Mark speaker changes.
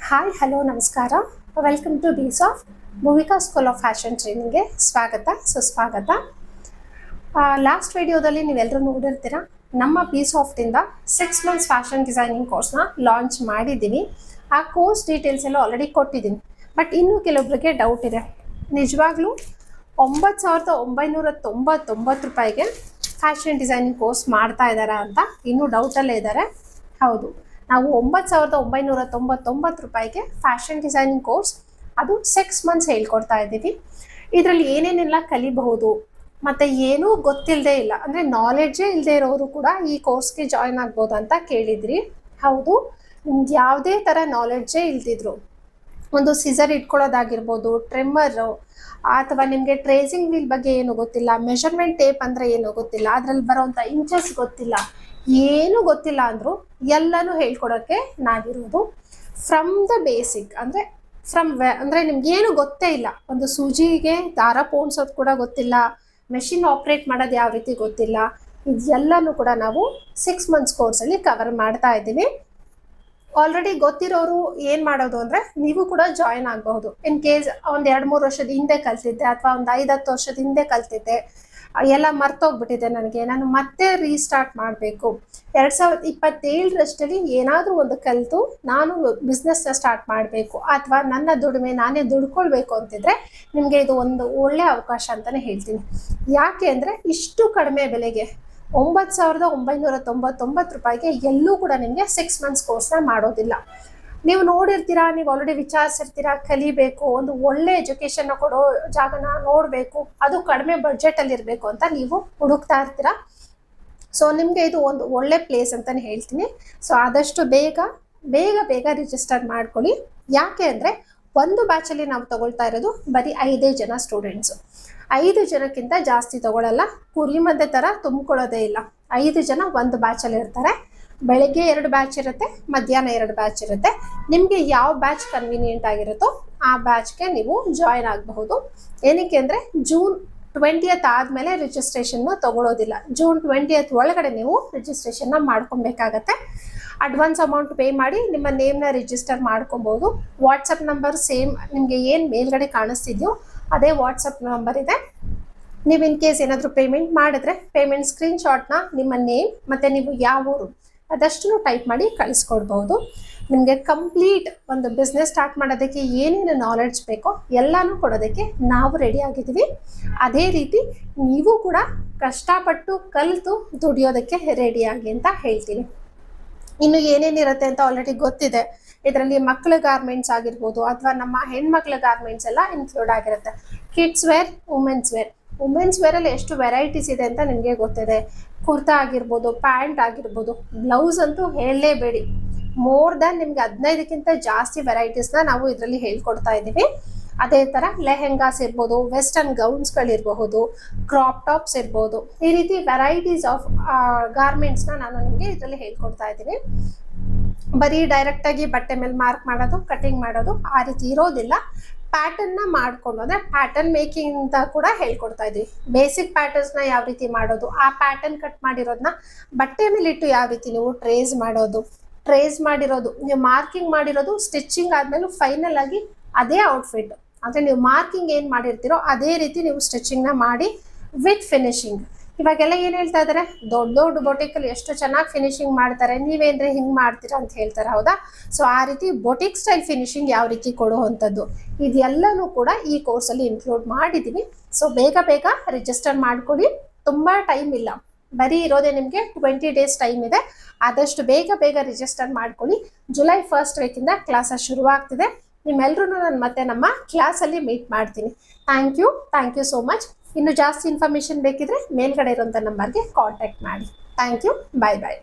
Speaker 1: Hi hello ನಮಸ್ಕಾರ. Welcome to Bees of Bhoomika school of fashion ಟ್ರೈನಿಂಗ್ಗೆ ಸ್ವಾಗತ ಸುಸ್ವಾಗತ. ಲಾಸ್ಟ್ ವಿಡಿಯೋದಲ್ಲಿ ನೀವೆಲ್ಲರೂ ನೋಡಿರ್ತೀರ, ನಮ್ಮ ಬೀಸ್ ಆಫ್ಟಿಂದ 6 ಮಂತ್ಸ್ ಫ್ಯಾಷನ್ ಡಿಸೈನಿಂಗ್ ಕೋರ್ಸ್ನ ಲಾಂಚ್ ಮಾಡಿದ್ದೀನಿ. ಆ ಕೋರ್ಸ್ ಡೀಟೇಲ್ಸ್ ಎಲ್ಲ ಆಲ್ರೆಡಿ ಕೊಟ್ಟಿದ್ದೀನಿ. ಬಟ್ ಇನ್ನೂ ಕೆಲವೊಬ್ಬರಿಗೆ ಡೌಟ್ ಇದೆ, ನಿಜವಾಗ್ಲೂ 9,999 ರೂಪಾಯಿಗೆ ಫ್ಯಾಷನ್ ಡಿಸೈನಿಂಗ್ ಕೋರ್ಸ್ ಮಾಡ್ತಾ ಇದ್ದಾರಾ ಅಂತ ಇನ್ನೂ ಡೌಟಲ್ಲೇ ಇದ್ದಾರೆ. ಹೌದು, ನಾವು 9,999 ರೂಪಾಯಿಗೆ ಫ್ಯಾಷನ್ ಡಿಸೈನಿಂಗ್ ಕೋರ್ಸ್, ಅದು 6 ಮಂತ್ಸ್ ಹೇಳ್ಕೊಡ್ತಾ ಇದ್ದೀವಿ. ಇದರಲ್ಲಿ ಏನೇನೆಲ್ಲ ಕಲಿಬಹುದು ಮತ್ತು ಏನೂ ಗೊತ್ತಿಲ್ಲದೆ ಇಲ್ಲ ಅಂದರೆ ನಾಲೆಡ್ಜೇ ಇಲ್ಲದೆ ಇರೋರು ಕೂಡ ಈ ಕೋರ್ಸ್ಗೆ ಜಾಯ್ನ್ ಆಗ್ಬೋದು ಅಂತ ಕೇಳಿದ್ರಿ. ಹೌದು, ನಿಮ್ಗೆ ಯಾವುದೇ ಥರ ನಾಲೆಡ್ಜೇ ಇಲ್ದಿದ್ರು, ಒಂದು ಸಿಸರ್ ಇಟ್ಕೊಳ್ಳೋದಾಗಿರ್ಬೋದು, ಟ್ರಿಮ್ಮರು, ಅಥವಾ ನಿಮಗೆ ಟ್ರೇಸಿಂಗ್ ವೀಲ್ ಬಗ್ಗೆ ಏನು ಗೊತ್ತಿಲ್ಲ, ಮೆಷರ್ಮೆಂಟ್ ಟೇಪ್ ಅಂದರೆ ಏನು ಗೊತ್ತಿಲ್ಲ, ಅದರಲ್ಲಿ ಬರೋವಂಥ ಇಂಚಸ್ ಗೊತ್ತಿಲ್ಲ, ಏನೂ ಗೊತ್ತಿಲ್ಲ ಅಂದರೂ ಎಲ್ಲನೂ ಹೇಳ್ಕೊಡೋಕ್ಕೆ ನಾವಿರೋದು. ಫ್ರಮ್ ದ ಬೇಸಿಕ್ ಅಂದರೆ ಅಂದರೆ ನಿಮ್ಗೇನು ಗೊತ್ತೇ ಇಲ್ಲ, ಒಂದು ಸೂಜಿಗೆ ದಾರ ಪೋಣಿಸೋದು ಕೂಡ ಗೊತ್ತಿಲ್ಲ, ಮೆಷಿನ್ ಆಪ್ರೇಟ್ ಮಾಡೋದು ಯಾವ ರೀತಿ ಗೊತ್ತಿಲ್ಲ, ಇದೆಲ್ಲನೂ ಕೂಡ ನಾವು 6 ಮಂತ್ಸ್ ಕೋರ್ಸಲ್ಲಿ ಕವರ್ ಮಾಡ್ತಾ ಇದ್ದೀವಿ. ಆಲ್ರೆಡಿ ಗೊತ್ತಿರೋರು ಏನು ಮಾಡೋದು ಅಂದರೆ ನೀವು ಕೂಡ ಜಾಯಿನ್ ಆಗಬಹುದು. ಇನ್ ಕೇಸ್ ಒಂದು 2-3 ವರ್ಷದ ಹಿಂದೆ ಕಲ್ತಿದ್ದೆ ಅಥವಾ ಒಂದು 5-10 ವರ್ಷದ ಹಿಂದೆ ಕಲ್ತಿದ್ದೆ, ಎಲ್ಲ ಮರ್ತೋಗ್ಬಿಟ್ಟಿದೆ ನನಗೆ, ನಾನು ಮತ್ತೆ ರೀಸ್ಟಾರ್ಟ್ ಮಾಡಬೇಕು, 2027 ಏನಾದರೂ ಒಂದು ಕಲಿತು ನಾನು ಬಿಸ್ನೆಸ್ನ ಸ್ಟಾರ್ಟ್ ಮಾಡಬೇಕು ಅಥವಾ ನನ್ನ ದುಡಿಮೆ ನಾನೇ ದುಡ್ಕೊಳ್ಬೇಕು ಅಂತಿದ್ರೆ ನಿಮಗೆ ಇದು ಒಂದು ಒಳ್ಳೆಯ ಅವಕಾಶ ಅಂತಲೇ ಹೇಳ್ತೀನಿ. ಯಾಕೆ ಅಂದರೆ ಇಷ್ಟು ಕಡಿಮೆ ಬೆಲೆಗೆ 9,999 ರೂಪಾಯಿಗೆ ಎಲ್ಲೂ ಕೂಡ ನಿಮಗೆ 6 ಮಂತ್ಸ್ ಕೋರ್ಸ್ನ ಮಾಡೋದಿಲ್ಲ. ನೀವು ನೋಡಿರ್ತೀರಾ, ನೀವು ಆಲ್ರೆಡಿ ವಿಚಾರಿಸಿರ್ತೀರಾ, ಕಲಿಬೇಕು, ಒಂದು ಒಳ್ಳೆ ಎಜುಕೇಷನ್ನ ಕೊಡೋ ಜಾಗನ ನೋಡಬೇಕು, ಅದು ಕಡಿಮೆ ಬಡ್ಜೆಟಲ್ಲಿ ಇರಬೇಕು ಅಂತ ನೀವು ಹುಡುಕ್ತಾ ಇರ್ತೀರಾ. ಸೊ ನಿಮಗೆ ಇದು ಒಂದು ಒಳ್ಳೆ ಪ್ಲೇಸ್ ಅಂತಲೇ ಹೇಳ್ತೀನಿ. ಸೊ ಆದಷ್ಟು ಬೇಗ ರಿಜಿಸ್ಟರ್ ಮಾಡ್ಕೊಳ್ಳಿ. ಯಾಕೆ ಅಂದರೆ ಒಂದು ಬ್ಯಾಚಲ್ಲಿ ನಾವು ತಗೊಳ್ತಾ ಇರೋದು ಬರೀ 5 ಜನ ಸ್ಟೂಡೆಂಟ್ಸು. 5 ಜನಕ್ಕಿಂತ ಜಾಸ್ತಿ ತಗೊಳ್ಳಲ್ಲ. ಕುರಿ ಮಧ್ಯೆ ಥರ ತುಂಬಿಕೊಳ್ಳೋದೇ ಇಲ್ಲ. 5 ಜನ ಒಂದು ಬ್ಯಾಚಲ್ಲಿ ಇರ್ತಾರೆ. ಬೆಳಗ್ಗೆ 2 ಬ್ಯಾಚ್ ಇರುತ್ತೆ, ಮಧ್ಯಾಹ್ನ 2 ಬ್ಯಾಚ್ ಇರುತ್ತೆ. ನಿಮಗೆ ಯಾವ ಬ್ಯಾಚ್ ಕನ್ವೀನಿಯೆಂಟ್ ಆಗಿರುತ್ತೋ ಆ ಬ್ಯಾಚ್ಗೆ ನೀವು ಜಾಯ್ನ್ ಆಗಬಹುದು. ಏನಕ್ಕೆ ಅಂದರೆ June 20th ಆದಮೇಲೆ ರಿಜಿಸ್ಟ್ರೇಷನ್ನ ತಗೊಳ್ಳೋದಿಲ್ಲ. June 20th ಒಳಗಡೆ ನೀವು ರಿಜಿಸ್ಟ್ರೇಷನ್ನ ಮಾಡ್ಕೊಬೇಕಾಗತ್ತೆ. ಅಡ್ವಾನ್ಸ್ ಅಮೌಂಟ್ ಪೇ ಮಾಡಿ ನಿಮ್ಮ ನೇಮ್ನ ರಿಜಿಸ್ಟರ್ ಮಾಡ್ಕೊಬೋದು. ವಾಟ್ಸಪ್ ನಂಬರ್ ಸೇಮ್, ನಿಮಗೆ ಏನು ಮೇಲ್ಗಡೆ ಕಾಣಿಸ್ತಿದ್ಯೋ ಅದೇ ವಾಟ್ಸಪ್ ನಂಬರ್ ಇದೆ. ನೀವು ಇನ್ ಕೇಸ್ ಏನಾದರೂ ಪೇಮೆಂಟ್ ಮಾಡಿದ್ರೆ ಪೇಮೆಂಟ್ ಸ್ಕ್ರೀನ್ಶಾಟ್ನ ನಿಮ್ಮ ನೇಮ್ ಮತ್ತು ನೀವು ಯಾವ ಊರು ಅದಷ್ಟು ಟೈಪ್ ಮಾಡಿ ಕಳಿಸ್ಕೊಡ್ಬೋದು. ನಿಮಗೆ ಕಂಪ್ಲೀಟ್ ಒಂದು ಬಿಸ್ನೆಸ್ ಸ್ಟಾರ್ಟ್ ಮಾಡೋದಕ್ಕೆ ಏನೇನು ನಾಲೆಡ್ಜ್ ಬೇಕೋ ಎಲ್ಲನೂ ಕೊಡೋದಕ್ಕೆ ನಾವು ರೆಡಿ ಆಗಿದ್ದೀವಿ. ಅದೇ ರೀತಿ ನೀವು ಕೂಡ ಕಷ್ಟಪಟ್ಟು ಕಲಿತು ದುಡಿಯೋದಕ್ಕೆ ರೆಡಿಯಾಗಿ ಅಂತ ಹೇಳ್ತೀನಿ. ಇನ್ನು ಏನೇನಿರುತ್ತೆ ಅಂತ ಆಲ್ರೆಡಿ ಗೊತ್ತಿದೆ. ಇದರಲ್ಲಿ ಮಕ್ಕಳ ಗಾರ್ಮೆಂಟ್ಸ್ ಆಗಿರ್ಬೋದು ಅಥವಾ ನಮ್ಮ ಹೆಣ್ಮಕ್ಳ ಗಾರ್ಮೆಂಟ್ಸ್ ಎಲ್ಲ ಇನ್ಕ್ಲೂಡ್ ಆಗಿರುತ್ತೆ. ಕಿಡ್ಸ್ ವೇರ್, ವುಮೆನ್ಸ್ ವೇರಲ್ಲಿ ಎಷ್ಟು ವೆರೈಟೀಸ್ ಇದೆ ಅಂತ ನಿಮಗೆ ಗೊತ್ತಿದೆ. ಕುರ್ತಾ ಆಗಿರ್ಬೋದು, ಪ್ಯಾಂಟ್ ಆಗಿರ್ಬೋದು, ಬ್ಲೌಸ್ ಅಂತೂ ಹೇಳಲೇಬೇಡಿ. ಮೋರ್ ದ್ಯಾನ್ ನಿಮಗೆ 15ಕ್ಕಿಂತ ಜಾಸ್ತಿ ವೆರೈಟೀಸ್ನ ನಾವು ಇದರಲ್ಲಿ ಹೇಳ್ಕೊಡ್ತಾ ಇದ್ದೀವಿ. ಅದೇ ಥರ ಲೆಹೆಂಗಾಸ್ ಇರ್ಬೋದು, ವೆಸ್ಟರ್ನ್ ಗೌನ್ಸ್ಗಳಿರಬಹುದು, ಕ್ರಾಪ್ ಟಾಪ್ಸ್ ಇರ್ಬೋದು, ಈ ರೀತಿ ವೆರೈಟೀಸ್ ಆಫ್ ಗಾರ್ಮೆಂಟ್ಸ್ನ ನಾನು ನಿಮಗೆ ಇದರಲ್ಲಿ ಹೇಳ್ಕೊಡ್ತಾ ಇದ್ದೀನಿ. ಬರೀ ಡೈರೆಕ್ಟಾಗಿ ಬಟ್ಟೆ ಮೇಲೆ ಮಾರ್ಕ್ ಮಾಡೋದು, ಕಟಿಂಗ್ ಮಾಡೋದು ಆ ರೀತಿ ಇರೋದಿಲ್ಲ. ಪ್ಯಾಟರ್ನ್ನ ಮಾಡಿಕೊಂಡು ಅಂದರೆ ಪ್ಯಾಟರ್ನ್ ಮೇಕಿಂಗ್ ಅಂತ ಕೂಡ ಹೇಳ್ಕೊಡ್ತಾ ಇದ್ದೀವಿ. ಬೇಸಿಕ್ ಪ್ಯಾಟರ್ನ್ಸ್ನ ಯಾವ ರೀತಿ ಮಾಡೋದು, ಆ ಪ್ಯಾಟರ್ನ್ ಕಟ್ ಮಾಡಿರೋದನ್ನ ಬಟ್ಟೆ ಮೇಲಿಟ್ಟು ಯಾವ ರೀತಿ ನೀವು ಟ್ರೇಸ್ ಮಾಡಿರೋದು, ನೀವು ಮಾರ್ಕಿಂಗ್ ಮಾಡಿರೋದು ಸ್ಟಿಚಿಂಗ್ ಆದಮೇಲೆ ಫೈನಲ್ ಆಗಿ ಅದೇ ಔಟ್ಫಿಟ್ ಅಂದರೆ ನೀವು ಮಾರ್ಕಿಂಗ್ ಏನು ಮಾಡಿರ್ತೀರೋ ಅದೇ ರೀತಿ ನೀವು ಸ್ಟಿಚಿಂಗ್ನ ಮಾಡಿ ವಿತ್ ಫಿನಿಶಿಂಗ್. ಇವಾಗೆಲ್ಲ ಏನು ಹೇಳ್ತಾ ಇದ್ದಾರೆ, ದೊಡ್ಡ ಬೊಟಿಕಲ್ಲಿ ಎಷ್ಟು ಚೆನ್ನಾಗಿ ಫಿನಿಶಿಂಗ್ ಮಾಡ್ತಾರೆ, ನೀವೇನ್ರಿ ಹಿಂಗೆ ಮಾಡ್ತೀರಾ ಅಂತ ಹೇಳ್ತಾರೆ. ಹೌದಾ? ಸೊ ಆ ರೀತಿ ಬೊಟಿಕ್ ಸ್ಟೈಲ್ ಫಿನಿಶಿಂಗ್ ಯಾವ ರೀತಿ ಕೊಡುವಂಥದ್ದು ಇದೆಲ್ಲನೂ ಕೂಡ ಈ ಕೋರ್ಸಲ್ಲಿ ಇನ್ಕ್ಲೂಡ್ ಮಾಡಿದ್ದೀವಿ. ಸೊ ಬೇಗ ರಿಜಿಸ್ಟರ್ ಮಾಡ್ಕೊಳ್ಳಿ. ತುಂಬ ಟೈಮ್ ಇಲ್ಲ, ಬರೀ ಇರೋದೇ ನಿಮಗೆ 20 ಡೇಸ್ ಟೈಮ್ ಇದೆ. ಆದಷ್ಟು ಬೇಗ ರಿಜಿಸ್ಟರ್ ಮಾಡ್ಕೊಳ್ಳಿ. July 1st ವೀಕಿಂದ classes ಶುರುವಾಗ್ತಿದೆ. ನಿಮ್ಮೆಲ್ಲರೂ ನಾನು ಮತ್ತೆ ನಮ್ಮ ಕ್ಲಾಸಲ್ಲಿ ಮೀಟ್ ಮಾಡ್ತೀನಿ. Thank you so much. ಇನ್ನು ಜಾಸ್ತಿ ಇನ್ಫಾರ್ಮೇಷನ್ ಬೇಕಿದ್ರೆ ಮೇಲ್ಗಡೆ ಇರೋಂಥ ನಂಬರ್ಗೆ ಕಾಂಟ್ಯಾಕ್ಟ್ ಮಾಡಿ. Thank you. ಬಾಯ್.